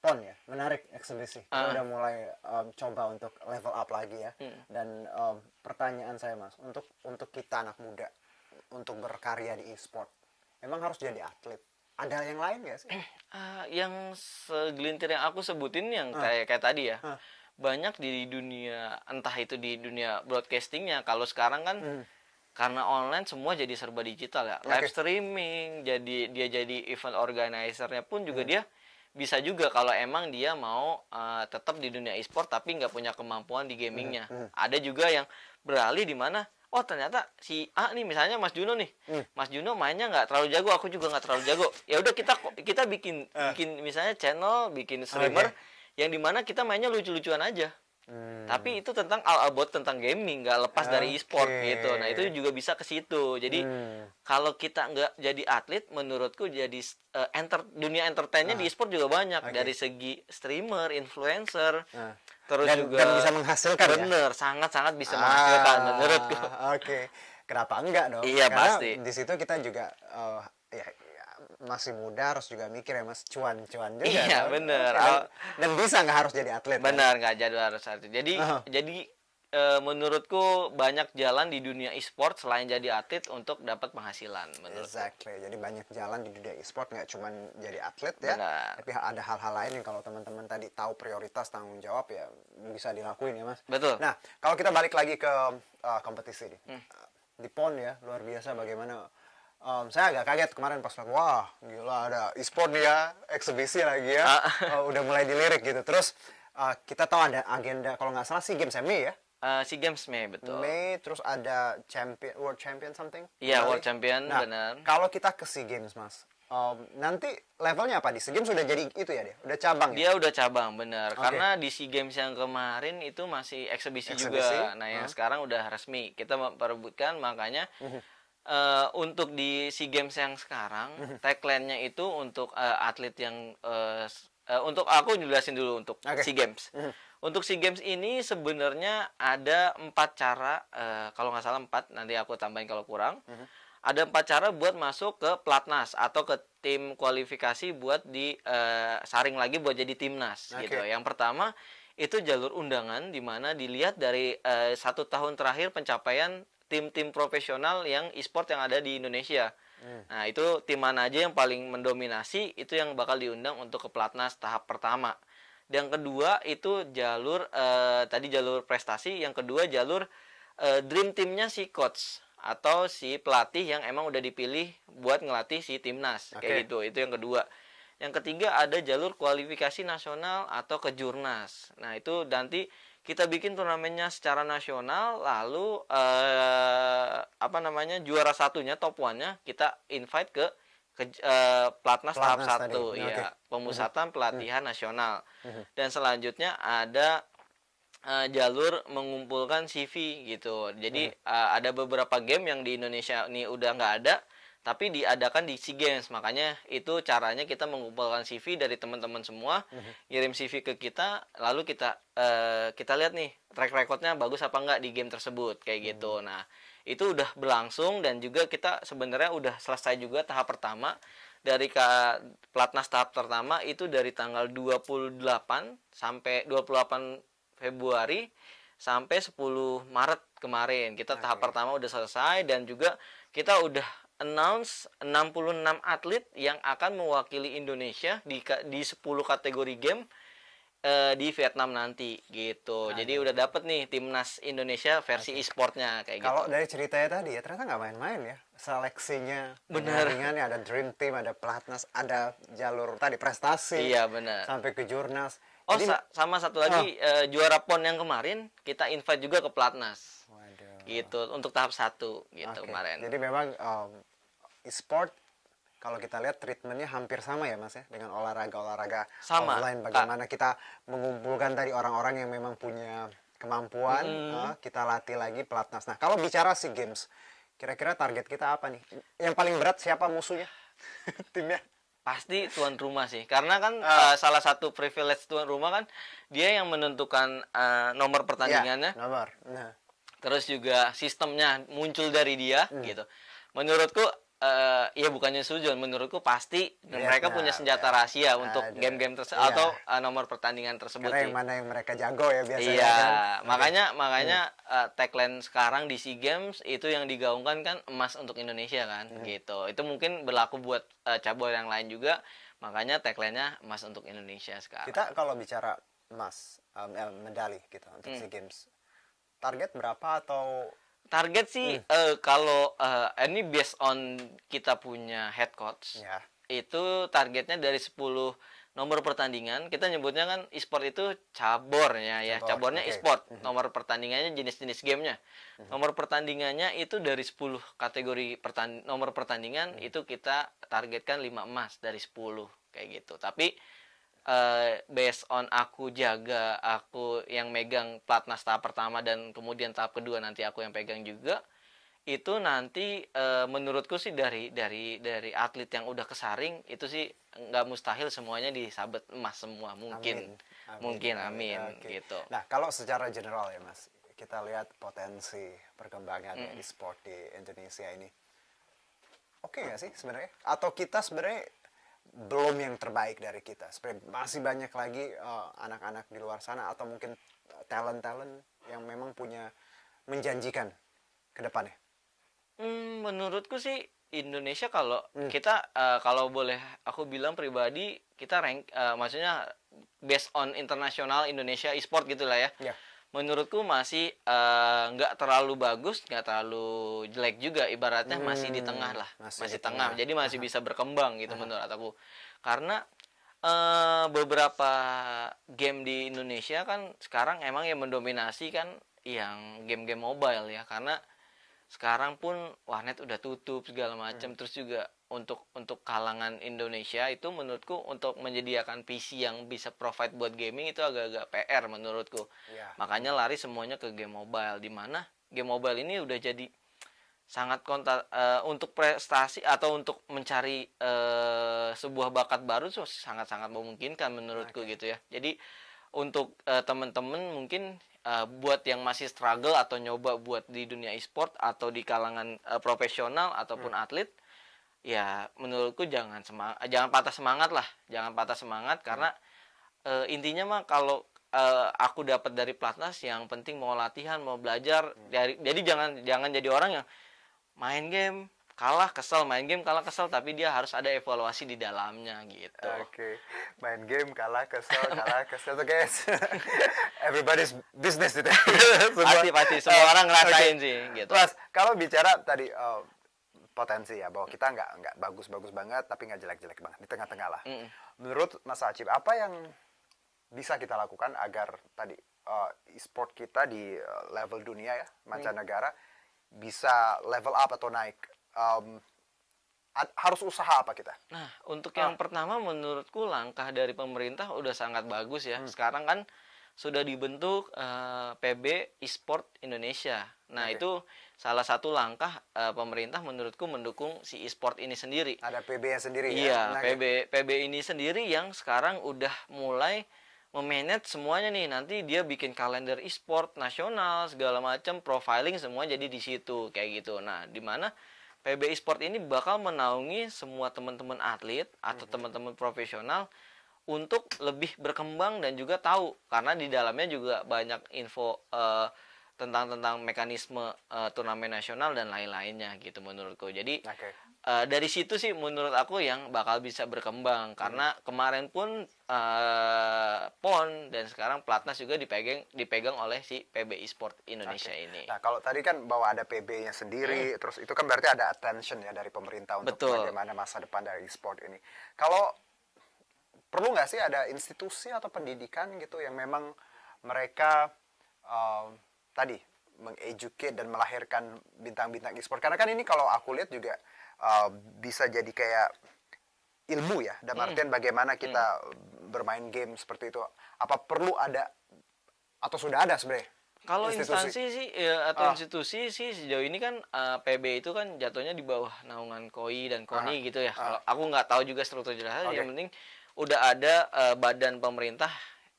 PON ya, menarik eksebisi. Kita udah mulai coba untuk level up lagi ya. Dan pertanyaan saya Mas, untuk kita anak muda, untuk berkarya di e-sport, memang harus jadi atlet? Ada yang lain nggak sih? Yang segelintir yang aku sebutin yang kayak tadi ya. Banyak di dunia, entah itu di dunia broadcastingnya. Kalau sekarang kan karena online semua jadi serba digital ya. Live streaming, dia jadi event organizer-nya pun juga dia bisa juga kalau emang dia mau tetap di dunia e-sport tapi nggak punya kemampuan di gamingnya. Ada juga yang beralih di mana, oh ternyata si A nih, misalnya Mas Juno nih, Mas Juno mainnya nggak terlalu jago, aku juga nggak terlalu jago. Ya udah kita bikin misalnya channel, bikin streamer yang dimana kita mainnya lucu-lucuan aja. Tapi itu tentang all about tentang gaming, nggak lepas dari e-sport gitu. Nah itu juga bisa ke situ. Jadi kalau kita nggak jadi atlet, menurutku jadi dunia entertainnya di e-sport juga banyak. Dari segi streamer, influencer, terus juga dan bisa menghasilkan. Bener, sangat-sangat bisa menghasilkan menurutku. Kenapa enggak dong? Iya, karena pasti. Di situ kita juga masih muda, harus juga mikir ya Mas, cuan juga. Iya, bener. Dan bisa nggak harus jadi atlet. Benar, nggak jadi harus atlet. Jadi menurutku banyak jalan di dunia e-sport selain jadi atlet untuk dapat penghasilan. Exactly. Jadi banyak jalan di dunia e-sport, nggak cuma jadi atlet ya. Benar. Tapi ada hal-hal lain yang kalau teman-teman tadi tahu prioritas, tanggung jawab ya bisa dilakuin ya Mas. Betul. Nah, kalau kita balik lagi ke kompetisi nih. Di PON ya, luar biasa bagaimana. Saya agak kaget kemarin pas lihat, wah gila ada e-sport nih ya, eksebisi lagi ya. Udah mulai dilirik gitu. Terus kita tahu ada agenda, kalau nggak salah SEA Games Mei ya. SEA Games Mei, betul. Mei, terus ada World Champion something. Iya, World Champion, nah, benar. Kalau kita ke SEA Games Mas, nanti levelnya apa di SEA Games sudah jadi itu ya, udah cabang ya? Dia udah cabang, benar. Karena di SEA Games yang kemarin itu masih eksebisi juga. Nah yang sekarang udah resmi. Kita memperebutkan, makanya untuk di SEA Games yang sekarang, tagline-nya itu untuk atlet yang untuk aku jelasin dulu untuk SEA Games. Untuk SEA Games ini sebenarnya ada 4 cara, kalau nggak salah 4, nanti aku tambahin kalau kurang. Ada 4 cara buat masuk ke Platnas atau ke tim kualifikasi buat disaring lagi buat jadi timnas gitu. Yang pertama itu jalur undangan, di mana dilihat dari 1 tahun terakhir pencapaian tim-tim profesional yang e-sport yang ada di Indonesia. Nah, itu tim mana aja yang paling mendominasi, itu yang bakal diundang untuk ke Platnas tahap pertama. yang kedua itu jalur tadi jalur prestasi, yang kedua jalur dream teamnya si coach atau si pelatih yang emang udah dipilih buat ngelatih si timnas kayak gitu. Itu yang kedua. Yang ketiga ada jalur kualifikasi nasional atau kejurnas. Nah itu nanti kita bikin turnamennya secara nasional, lalu juara satunya top one-nya kita invite ke pelatnas tahap 1 ya, pemusatan pelatihan nasional. Dan selanjutnya ada jalur mengumpulkan CV gitu. Jadi ada beberapa game yang di Indonesia ini udah nggak ada, tapi diadakan di SEA Games. Makanya itu caranya kita mengumpulkan CV dari teman-teman semua, kirim CV ke kita, lalu kita lihat nih track recordnya bagus apa enggak di game tersebut kayak gitu. Nah itu udah berlangsung, dan juga kita sebenarnya udah selesai juga tahap pertama. Dari pelatnas tahap pertama itu dari tanggal 28 sampai 28 Februari sampai 10 Maret kemarin. Kita tahap pertama udah selesai, dan juga kita udah announce 66 atlet yang akan mewakili Indonesia di 10 kategori game di Vietnam nanti gitu. Jadi udah dapet nih timnas Indonesia versi e-sportnya kayak gitu. Kalau dari ceritanya tadi ya, ternyata nggak main-main ya seleksinya. Bener. Ada dream team, ada pelatnas, ada jalur tadi prestasi. Iya benar. Sampai ke jurnas. Oh, sama satu lagi juara PON yang kemarin kita invite juga ke pelatnas. Waduh. Gitu untuk tahap 1 gitu kemarin. Jadi memang e-sport kalau kita lihat treatmentnya hampir sama ya Mas ya, dengan olahraga sama offline. Bagaimana kita mengumpulkan tadi orang-orang yang memang punya kemampuan, kita latih lagi pelatnas. Nah kalau bicara SEA Games, kira-kira target kita apa nih? Yang paling berat siapa musuhnya? Timnya? Pasti tuan rumah sih, karena kan salah satu privilege tuan rumah kan dia yang menentukan nomor pertandingannya. Nomor. Nah. Terus juga sistemnya muncul dari dia gitu. Menurutku ya bukannya setuju, menurutku pasti mereka punya senjata rahasia untuk game-game tersebut atau nomor pertandingan tersebut. Karena yang mana yang mereka jago ya biasanya. Iya, kan? makanya tagline sekarang di SEA Games itu yang digaungkan kan emas untuk Indonesia kan, gitu. Itu mungkin berlaku buat cabur yang lain juga. Makanya tagline-nya emas untuk Indonesia sekarang. Kita kalau bicara emas, medali gitu untuk SEA Games, target berapa atau? Target sih kalau ini based on kita punya head coach. Ya. Itu targetnya dari 10 nomor pertandingan. Kita nyebutnya kan e-sport itu cabornya ya. Cabornya e-sport. Nomor pertandingannya jenis-jenis gamenya. Nomor pertandingannya itu dari 10 kategori nomor pertandingan itu kita targetkan 5 emas dari 10 kayak gitu. Tapi based on aku yang megang pelatnas tahap pertama dan kemudian tahap kedua nanti aku yang pegang juga, itu nanti menurutku sih dari atlet yang udah kesaring itu sih nggak mustahil semuanya disabet emas semua, mungkin amin. Gitu. Nah kalau secara general ya Mas, kita lihat potensi perkembangan di sport di Indonesia ini oke nggak sih sebenarnya, atau kita sebenarnya belum yang terbaik dari kita? Sebenarnya masih banyak lagi anak-anak di luar sana atau mungkin talent yang memang punya menjanjikan ke depannya. Menurutku sih Indonesia kalau kita kalau boleh aku bilang pribadi kita maksudnya based on internasional Indonesia e-sport gitulah ya. Yeah. Menurutku masih nggak terlalu bagus, nggak terlalu jelek juga, ibaratnya masih di tengah lah, masih tengah. Jadi masih bisa berkembang gitu menurut aku. Karena beberapa game di Indonesia kan sekarang emang yang mendominasi kan yang game-game mobile ya, karena sekarang pun warnet udah tutup segala macam. Terus juga untuk kalangan Indonesia itu menurutku untuk menyediakan PC yang bisa provide buat gaming itu agak-agak PR menurutku. Makanya lari semuanya ke game mobile, di mana game mobile ini udah jadi sangat untuk prestasi atau untuk mencari sebuah bakat baru sangat-sangat memungkinkan menurutku gitu ya. Jadi untuk teman-teman mungkin buat yang masih struggle atau nyoba buat di dunia e-sport atau di kalangan profesional ataupun atlet, ya menurutku jangan patah semangat lah, karena intinya mah kalau aku dapat dari pelatnas yang penting mau latihan, mau belajar. Jadi jangan jadi orang yang main game kalah kesel, main game kalah kesel, tapi dia harus ada evaluasi di dalamnya gitu. Oke. Main game kalah kesel tuh guys. Everybody's business itu. Pasti semua orang ngerasain sih gitu. Mas, kalau bicara tadi potensi ya, bahwa kita nggak bagus-bagus banget tapi nggak jelek-jelek banget, di tengah-tengah lah. Menurut Mas Acip, apa yang bisa kita lakukan agar tadi e-sport kita di level dunia ya, mancanegara bisa level up atau naik? Harus usaha apa kita? Nah, untuk yang pertama menurutku langkah dari pemerintah udah sangat bagus ya. Sekarang kan sudah dibentuk PB e-sport Indonesia. Nah, itu salah satu langkah pemerintah menurutku mendukung si e-sport ini sendiri. Ada PB-nya sendiri ya? Iya, PB ini sendiri yang sekarang udah mulai memanage semuanya nih. Nanti dia bikin kalender e-sport nasional segala macam, profiling semua jadi di situ kayak gitu. Nah, di mana PB e-sport ini bakal menaungi semua teman-teman atlet atau teman-teman profesional untuk lebih berkembang dan juga tahu, karena di dalamnya juga banyak info tentang mekanisme turnamen nasional dan lain-lainnya gitu menurutku. Jadi dari situ sih menurut aku yang bakal bisa berkembang, karena kemarin pun PON dan sekarang Platnas juga dipegang oleh si PB e-sport Indonesia ini. Nah, kalau tadi kan bahwa ada PB-nya sendiri, terus itu kan berarti ada attention ya dari pemerintah untuk bagaimana masa depan dari e-sport ini. Kalau perlu nggak sih ada institusi atau pendidikan gitu yang memang mereka tadi mengeducate dan melahirkan bintang-bintang e-sport? Karena kan ini kalau aku lihat juga bisa jadi kayak ilmu ya, dan artian bagaimana kita bermain game seperti itu. Apa perlu ada atau sudah ada sebenarnya? Kalau instansi sih atau institusi sih sejauh ini kan PB itu kan jatuhnya di bawah naungan KOI dan KONI gitu ya. Kalau aku nggak tahu juga struktur jelasnya, yang penting udah ada badan pemerintah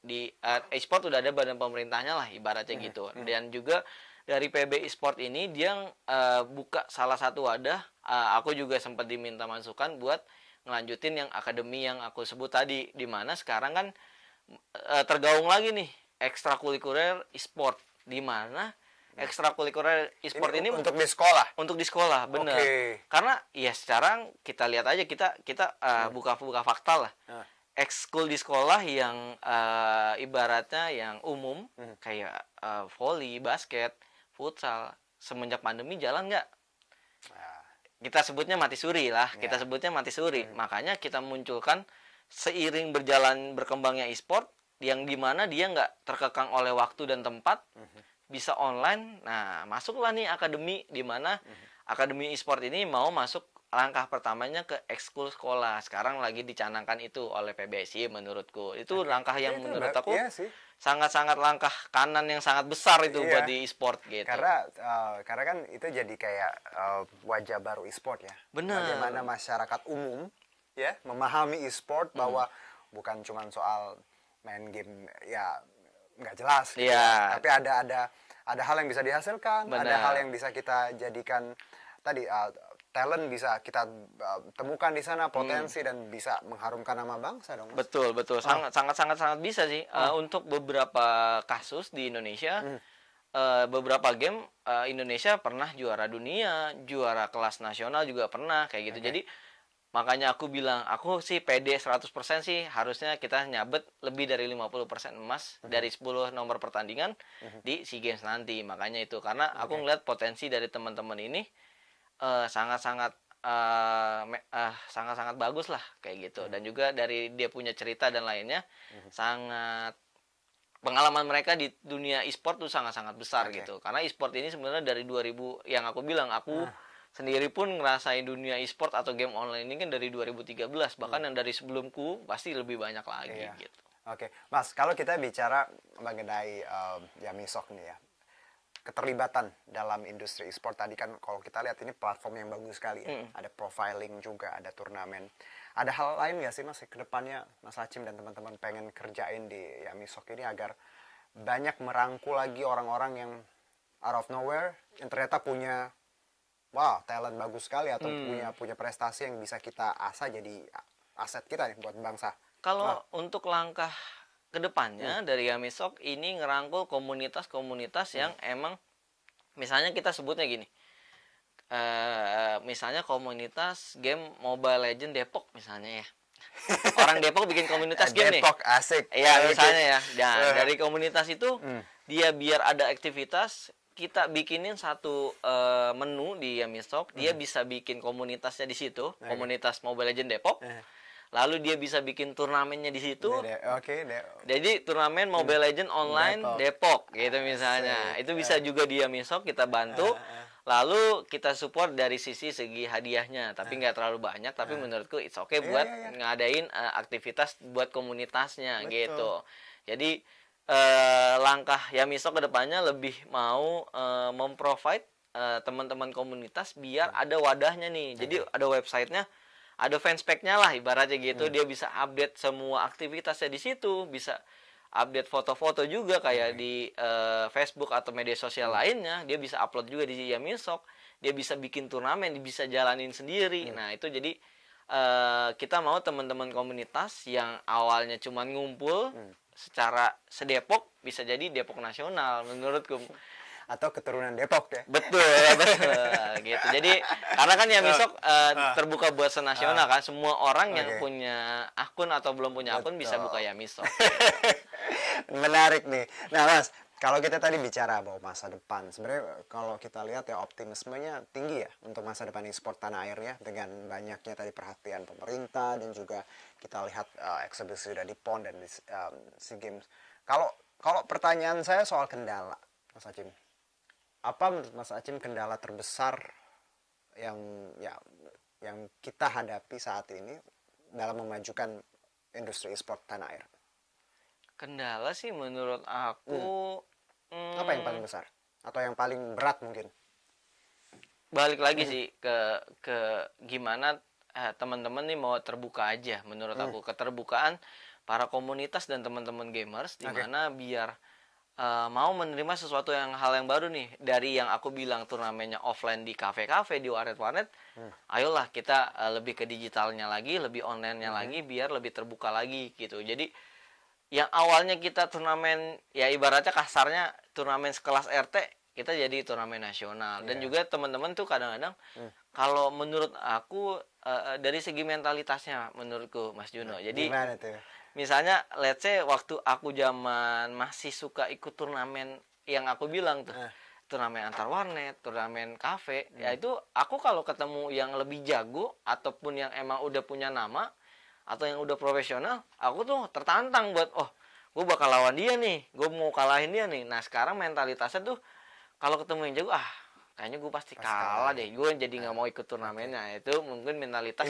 di e-sport, udah ada badan pemerintahnya lah ibaratnya gitu. Dan juga dari PB e-sport ini dia buka salah satu wadah. Aku juga sempat diminta masukan buat ngelanjutin yang akademi yang aku sebut tadi, di mana sekarang kan tergaung lagi nih ekstrakurikuler e-sport, di mana ekstrakurikuler e-sport ini untuk di sekolah. Untuk di sekolah, bener. Karena ya sekarang kita lihat aja, kita buka fakta lah. Ekskul di sekolah yang ibaratnya yang umum kayak volley, basket, futsal, semenjak pandemi jalan nggak? Kita sebutnya mati suri lah. Kita sebutnya mati suri. Makanya kita munculkan seiring berkembangnya e-sport, yang dimana dia nggak terkekang oleh waktu dan tempat, bisa online. Nah, masuklah nih akademi, di mana akademi e-sport ini mau masuk langkah pertamanya ke ekskul sekolah. Sekarang lagi dicanangkan itu oleh PBSI menurutku. Itu langkah yang menurut aku sangat-sangat langkah kanan yang sangat besar itu buat di e-sport gitu. Karena kan itu jadi kayak wajah baru e-sport ya. Bener. Bagaimana masyarakat umum ya memahami e-sport bahwa bukan cuma soal main game ya nggak jelas gitu ya. Tapi ada hal yang bisa dihasilkan, ada hal yang bisa kita jadikan tadi talent bisa kita temukan di sana, potensi dan bisa mengharumkan nama bangsa dong, Mas. Betul sangat bisa sih. Untuk beberapa kasus di Indonesia, beberapa game Indonesia pernah juara dunia, juara kelas nasional juga pernah kayak gitu. Jadi makanya aku bilang, aku sih pede 100% sih harusnya kita nyabet lebih dari 50% emas dari 10 nomor pertandingan di SEA Games nanti. Makanya itu, karena aku ngeliat potensi dari teman-teman ini sangat-sangat bagus lah kayak gitu. Dan juga dari dia punya cerita dan lainnya, sangat pengalaman mereka di dunia e-sport tuh sangat-sangat besar gitu. Karena e-sport ini sebenarnya dari 2000, yang aku bilang, aku sendiri pun ngerasain dunia e-sport atau game online ini kan dari 2013, bahkan yang dari sebelumku pasti lebih banyak lagi gitu. Mas, kalau kita bicara mengenai Yamisok nih ya, keterlibatan dalam industri e-sport tadi kan, kalau kita lihat ini platform yang bagus sekali ya. Ada profiling juga, ada turnamen. Ada hal lain nggak sih Mas ke depannya Mas Acim dan teman-teman pengen kerjain di Yamisok ini agar banyak merangkul lagi orang-orang yang out of nowhere yang ternyata punya talent bagus sekali atau punya prestasi yang bisa kita asah jadi aset kita nih buat bangsa. Kalau untuk langkah kedepannya dari Yamisok ini ngerangkul komunitas-komunitas yang emang, misalnya kita sebutnya gini, misalnya komunitas game Mobile Legend Depok misalnya ya. Orang Depok bikin komunitas game nih. Depok asik. Iya, Oke. misalnya ya. Nah, dari komunitas itu Hmm. dia biar ada aktivitas, kita bikinin satu menu di Yamisoft, dia bisa bikin komunitasnya di situ, komunitas Mobile Legend Depok. Lalu dia bisa bikin turnamennya di situ. Oke. Jadi turnamen Mobile Legend online Depok gitu misalnya. Asik. Itu bisa juga di Yamisoft kita bantu. Lalu kita support dari segi hadiahnya, tapi nggak terlalu banyak. Tapi menurutku it's okay buat ngadain aktivitas buat komunitasnya. Betul. Gitu. Jadi langkah Yamisoft kedepannya lebih mau memprovide teman-teman komunitas biar ada wadahnya nih. Jadi ada websitenya, ada fanspage-nya lah ibaratnya gitu. Dia bisa update semua aktivitasnya di situ, bisa update foto-foto juga kayak di Facebook atau media sosial lainnya. Dia bisa upload juga di Yamisoft. Dia bisa bikin turnamen, dia bisa jalanin sendiri. Nah, itu jadi kita mau teman-teman komunitas yang awalnya cuma ngumpul secara sedepok bisa jadi Depok nasional menurutku. Atau keturunan Depok ya. Betul gitu. Jadi karena kan Yamisoft terbuka buat senasional kan, semua orang yang punya akun atau belum punya akun bisa buka Yamisoft. Menarik nih. Nah, Mas, kalau kita tadi bicara bahwa masa depan, sebenarnya kalau kita lihat ya optimismenya tinggi ya untuk masa depan e-sport tanah air ya, dengan banyaknya tadi perhatian pemerintah dan juga kita lihat eksebisi sudah di PON dan di SEA Games. Kalau pertanyaan saya soal kendala, Mas Acim, apa menurut Mas Acim kendala terbesar yang kita hadapi saat ini dalam memajukan industri e-sport tanah air? Kendala sih menurut aku Apa yang paling besar atau yang paling berat mungkin? Balik lagi sih ke gimana teman-teman nih mau terbuka aja menurut aku, keterbukaan para komunitas dan teman-teman gamers di mana biar mau menerima sesuatu hal yang baru nih dari yang aku bilang turnamennya offline di kafe-kafe, di warnet-warnet. Ayolah kita lebih ke digitalnya lagi, lebih online-nya lagi biar lebih terbuka lagi gitu. Jadi yang awalnya kita turnamen ya ibaratnya kasarnya turnamen sekelas RT, kita jadi turnamen nasional. Dan juga teman-teman tuh kadang-kadang kalau menurut aku dari segi mentalitasnya menurutku Mas Juno. Jadi gimana tuh? misalnya let's say waktu aku zaman masih suka ikut turnamen yang aku bilang tuh, turnamen antar warnet, turnamen kafe, ya itu aku kalau ketemu yang lebih jago ataupun yang emang udah punya nama atau yang udah profesional, aku tuh tertantang buat gue bakal lawan dia nih, gue mau kalahin dia nih. Nah sekarang mentalitasnya tuh kalau ketemu yang jago kayaknya gue pasti kalah deh, gue jadi nggak mau ikut turnamennya. Itu mungkin mentalitas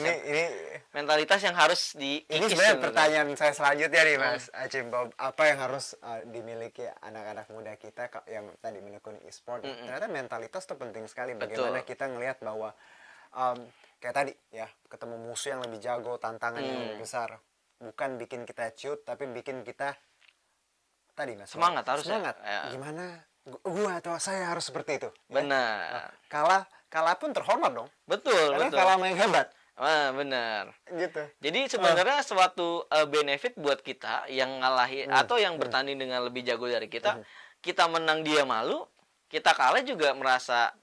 mentalitas yang harus ini sebenarnya pertanyaan saya selanjutnya nih Mas Acim, apa yang harus dimiliki anak-anak muda kita yang tadi menekuni e-sport. Ternyata mentalitas tuh penting sekali. Bagaimana kita ngelihat bahwa kayak tadi ya, ketemu musuh yang lebih jago, tantangan yang lebih besar, bukan bikin kita ciut tapi bikin kita tadi Mas semangat, harus semangat gimana gua atau saya harus seperti itu. Benar. Kalah pun terhormat dong. Betul. Karena kalah sama yang hebat. Benar. Gitu. Jadi sebenarnya suatu benefit buat kita yang ngalahin atau yang bertanding dengan lebih jago dari kita, kita menang dia malu, kita kalah juga merasa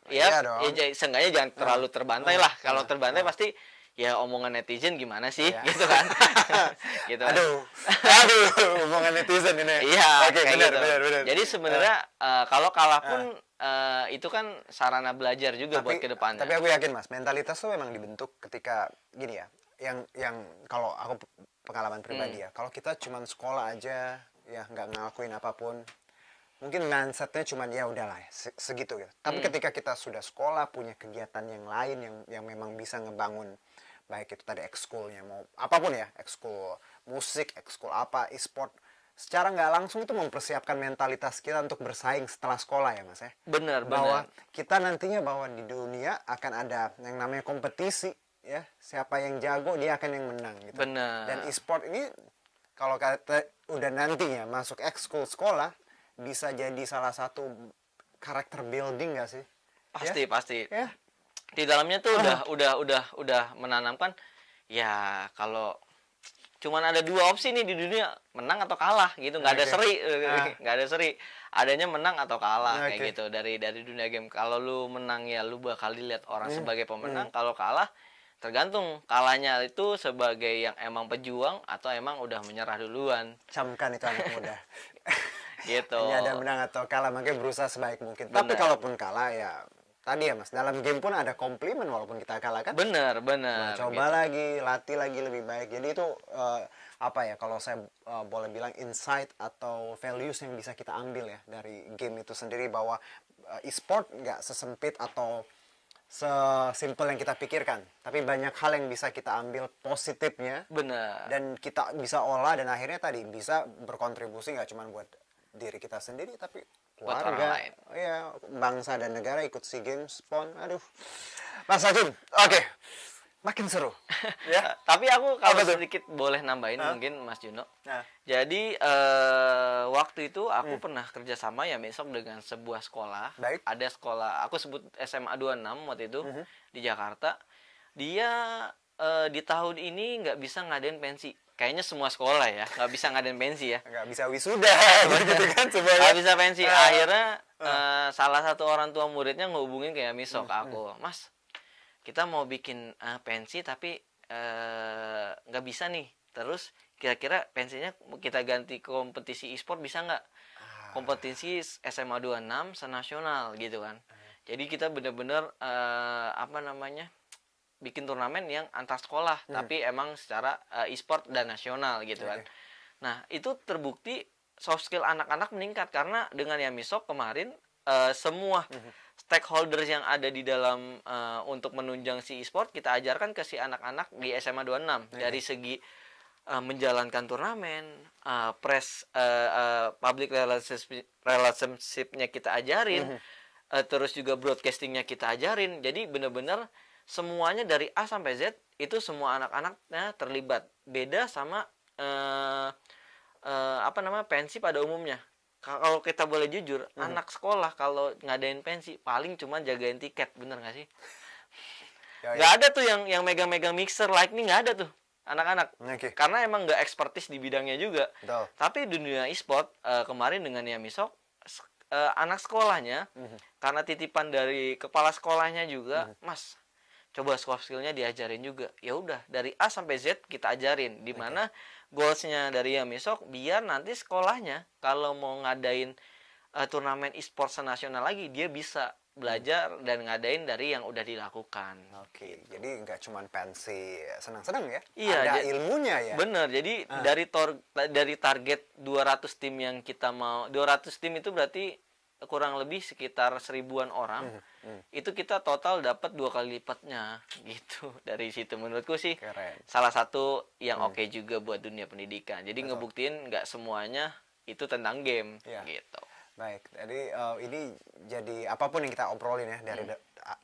seenggaknya jangan terlalu terbantai lah. Kalau terbantai pasti ya omongan netizen gimana sih gitu kan. Gitu kan. Aduh, omongan netizen ini. Iya, Oke, kayak benar. Jadi sebenarnya kalau kalah pun itu kan sarana belajar juga buat kedepannya. Tapi aku yakin Mas, mentalitas tuh memang dibentuk ketika gini ya. Yang kalau aku pengalaman pribadi ya, kalau kita cuman sekolah aja ya nggak ngelakuin apapun, mungkin mindsetnya cuman ya udahlah segitu gitu. Tapi ketika kita sudah sekolah, punya kegiatan yang lain yang memang bisa ngebangun, baik itu tadi ekskulnya mau apapun ya, ekskul musik, ekskul apa, e-sport, secara nggak langsung itu mempersiapkan mentalitas kita untuk bersaing setelah sekolah ya Mas ya. Benar. Bahwa kita nantinya bahwa di dunia akan ada yang namanya kompetisi ya, siapa yang jago dia akan yang menang gitu. Benar. Dan e-sport ini kalau kata udah nantinya masuk ekskul sekolah bisa jadi salah satu karakter building nggak sih? Pasti. Ya. Di dalamnya tuh udah menanamkan ya kalau cuman ada dua opsi nih di dunia, menang atau kalah gitu, nggak ada seri, nggak ada seri, adanya menang atau kalah kayak gitu dari dunia game. Kalau lu menang ya lu bakal dilihat orang sebagai pemenang, kalau kalah tergantung kalahnya itu sebagai yang emang pejuang atau emang udah menyerah duluan. Camkan itu anak muda. Gitu. Hanya ada menang atau kalah, makanya berusaha sebaik mungkin. Bener. Tapi kalaupun kalah ya tadi ya Mas, dalam game pun ada komplimen walaupun kita kalah kan. Bener. Nah, coba gitu. lagi, latih lagi lebih baik. Jadi itu apa ya, kalau saya boleh bilang insight atau values yang bisa kita ambil ya dari game itu sendiri, bahwa e-sport nggak sesempit atau sesimpel yang kita pikirkan, tapi banyak hal yang bisa kita ambil positifnya. Bener. Dan kita bisa olah, dan akhirnya tadi bisa berkontribusi nggak cuma buat diri kita sendiri, tapi Buat keluarga, orang lain. ya, bangsa dan negara ikut SEA Games PON. Aduh, Mas Hakim, oke, makin seru. Ya, tapi aku kalau Apa tuh? sedikit boleh nambahin mungkin Mas Juno. Nah. Jadi waktu itu aku pernah kerjasama ya besok dengan sebuah sekolah. Baik. Ada sekolah, aku sebut SMA 26 waktu itu di Jakarta. Dia di tahun ini nggak bisa ngadain pensi. Kayaknya semua sekolah ya nggak bisa ngadain pensi ya. Nggak bisa wisuda, gitu kan sebenarnya. Nggak bisa pensi. Akhirnya salah satu orang tua muridnya ngehubungin kayak misal ke aku, Mas, kita mau bikin pensi tapi nggak bisa nih. Terus kira-kira pensinya kita ganti kompetisi e-sport bisa nggak? Kompetisi SMA 26 senasional gitu kan. Jadi kita bener-bener apa namanya, bikin turnamen yang antar sekolah tapi emang secara e-sport dan nasional gitu kan. Nah itu terbukti soft skill anak-anak meningkat karena dengan Yamisok kemarin semua stakeholders yang ada di dalam untuk menunjang si e-sport kita ajarkan ke si anak-anak di SMA 26 dari segi menjalankan turnamen, press public relationship-nya kita ajarin, terus juga broadcastingnya kita ajarin. Jadi bener-bener semuanya dari A sampai Z itu semua anak-anaknya terlibat. Beda sama apa namanya, pensi pada umumnya. Kalau kita boleh jujur, anak sekolah kalau ngadain pensi paling cuma jagain tiket, bener nggak sih? Nggak ada tuh yang megang-megang mixer, lightning, nggak ada tuh anak-anak. Karena emang nggak ekspertis di bidangnya juga. Betul. Tapi dunia e-sport kemarin dengan Yamisok, anak sekolahnya karena titipan dari kepala sekolahnya juga, Mas, coba soft skillnya diajarin juga. Ya udah dari A sampai Z kita ajarin. Dimana goalsnya dari Yamisok biar nanti sekolahnya kalau mau ngadain turnamen e-sport nasional lagi dia bisa belajar dan ngadain dari yang udah dilakukan. Oke, jadi nggak cuma pensi senang-senang ya? Iya, ada ilmunya ya? Bener, jadi dari target 200 tim yang kita mau, 200 tim itu berarti kurang lebih sekitar 1000-an orang. Itu kita total dapat 2 kali lipatnya gitu. Dari situ menurutku sih Keren. salah satu yang oke juga buat dunia pendidikan. Jadi ngebuktiin nggak semuanya itu tentang game gitu. Baik, jadi ini jadi apapun yang kita obrolin ya dari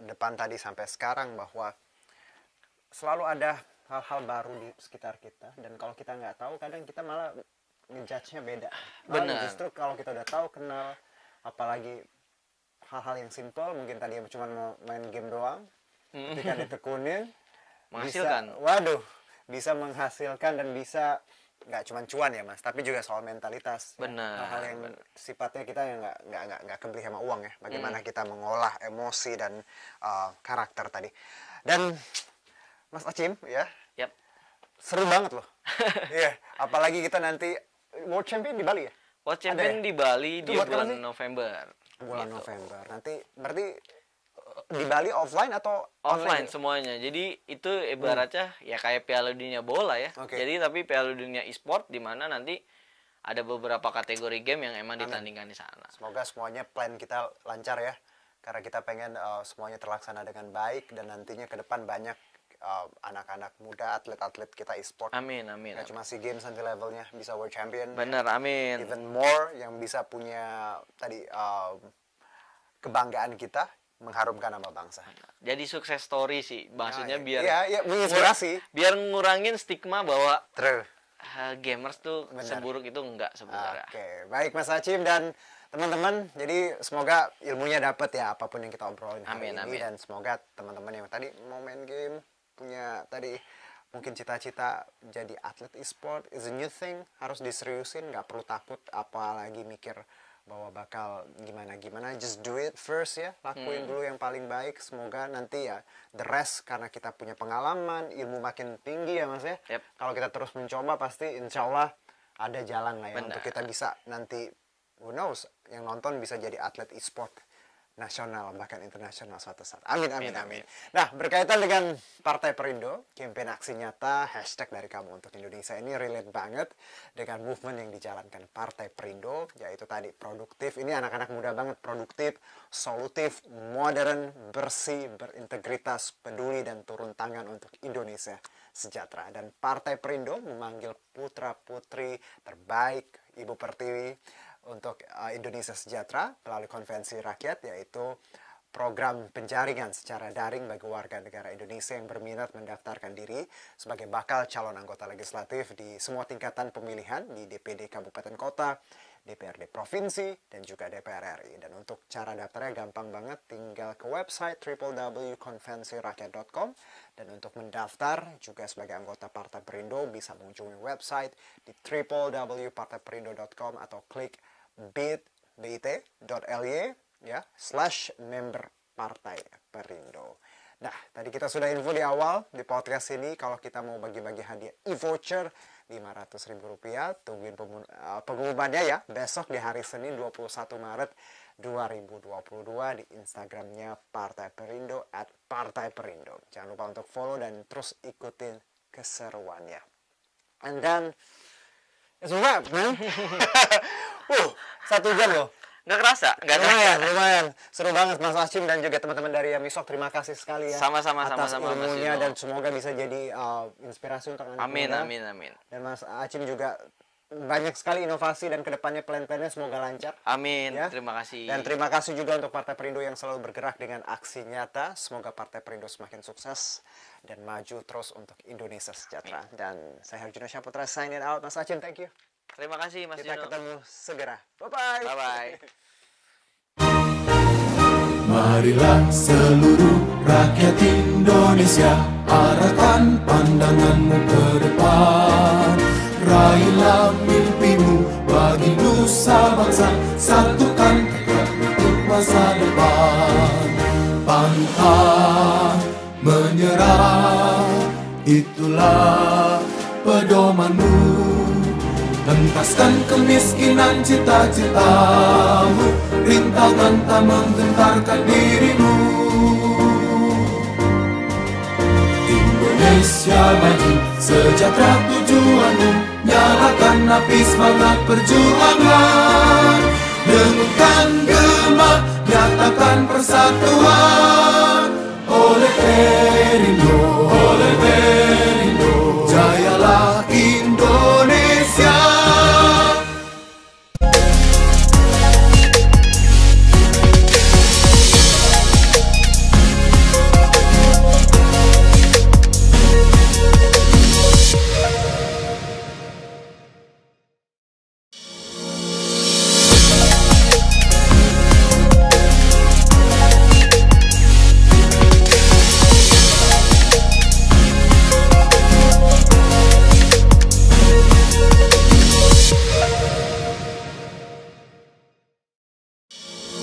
depan tadi sampai sekarang, bahwa selalu ada hal-hal baru di sekitar kita, dan kalau kita nggak tahu kadang kita malah ngejudge-nya beda. Benar. Justru kalau kita udah tahu, kenal, apalagi hal-hal yang simple, mungkin tadi cuma mau main game doang, ketika ditekunin Menghasilkan. bisa menghasilkan, dan bisa nggak cuma cuan ya Mas, tapi juga soal mentalitas. Benar. Hal-hal yang sifatnya kita yang nggak kebeli sama uang ya. Bagaimana kita mengolah emosi dan karakter tadi. Dan Mas Acim ya, Yap. seru banget loh. Iya, apalagi kita nanti World Champion di Bali ya. World Champion di Bali Itu di buat kapan bulan sih? November. Bulan Gitu. November. Nanti berarti di Bali offline atau Offline online? semuanya. Jadi itu ibaratnya ya kayak Piala Dunia bola ya. Oke. Jadi tapi Piala Dunia e-sport di mana nanti ada beberapa kategori game yang emang ditandingkan di sana. Semoga semuanya plan kita lancar ya. Karena kita pengen semuanya terlaksana dengan baik, dan nantinya ke depan banyak anak-anak muda, atlet-atlet kita e-sport. Amin, amin. Nggak cuma SEA Games nanti levelnya, bisa World Champion. Bener, amin. Even more yang bisa punya tadi kebanggaan kita, mengharumkan nama bangsa. Jadi sukses story sih. Maksudnya biar menginspirasi. biar ngurangin stigma bahwa True. gamers tuh seburuk itu enggak sebenarnya. Oke, baik Mas Acim dan teman-teman. Jadi semoga ilmunya dapat ya, apapun yang kita obrolin hari Amin, ini. amin. Dan semoga teman-teman yang tadi mau main game, punya tadi mungkin cita-cita jadi atlet e-sport is a new thing, harus diseriusin, nggak perlu takut apalagi mikir bahwa bakal gimana-gimana, just do it first ya, lakuin dulu yang paling baik, semoga nanti ya the rest karena kita punya pengalaman, ilmu makin tinggi ya Mas ya. Kalau kita terus mencoba pasti insya Allah ada jalan lah ya untuk kita bisa nanti, who knows, yang nonton bisa jadi atlet e-sport nasional bahkan internasional suatu saat. Amin, amin, amin. Nah, berkaitan dengan Partai Perindo, kampanye aksi nyata hashtag dari kamu untuk Indonesia ini relate banget dengan movement yang dijalankan Partai Perindo, yaitu tadi produktif. Ini anak-anak muda banget, produktif, solutif, modern, bersih, berintegritas, peduli dan turun tangan untuk Indonesia sejahtera. Dan Partai Perindo memanggil putra-putri terbaik Ibu Pertiwi untuk Indonesia Sejahtera melalui konvensi rakyat, yaitu program penjaringan secara daring bagi warga negara Indonesia yang berminat mendaftarkan diri sebagai bakal calon anggota legislatif di semua tingkatan pemilihan di DPD Kabupaten Kota, DPRD Provinsi, dan juga DPR RI. Dan untuk cara daftarnya gampang banget, tinggal ke website www.konvensirakyat.com. Dan untuk mendaftar juga sebagai anggota Partai Perindo bisa mengunjungi website di www.partaiperindo.com atau klik bit.ly ya /member Partai Perindo. Nah, tadi kita sudah info di awal di podcast ini kalau kita mau bagi-bagi hadiah e-voucher Rp500.000, tungguin pengumumannya ya besok di hari Senin 21 Maret 2022 di Instagramnya Partai Perindo @partaiperindo. Jangan lupa untuk follow dan terus ikutin keseruannya. And then semoga, man. 1 jam loh. Nggak kerasa, lumayan. Seru banget Mas Achim dan juga teman-teman dari Yamisok. Terima kasih sekali ya. Sama-sama atas ilmunya Mas dan semoga bisa jadi inspirasi untuk anak muda. Amin. Dan Mas Achim juga banyak sekali inovasi dan kedepannya plan-plannya semoga lancar. Amin. Ya? Terima kasih. Dan terima kasih juga untuk Partai Perindo yang selalu bergerak dengan aksi nyata. Semoga Partai Perindo semakin sukses dan maju terus untuk Indonesia Sejahtera. Dan saya Harjuno Syaputra sign it out. Mas Achim, thank you. Terima kasih Mas Kita Juno. ketemu segera. Bye-bye. Bye-bye. Marilah seluruh rakyat Indonesia, arahkan pandanganmu ke depan. Raihlah mimpimu bagi nusa bangsa, satukan tekad untuk masa depan. Pantang menyerah, itulah pedomanmu. Entaskan kemiskinan cita-citamu, rintangan tak menggentarkan dirimu. Indonesia maju, sejahtera tujuanmu, nyalakan api semangat perjuangan. Dengunkan gema, nyatakan persatuan oleh Perindo.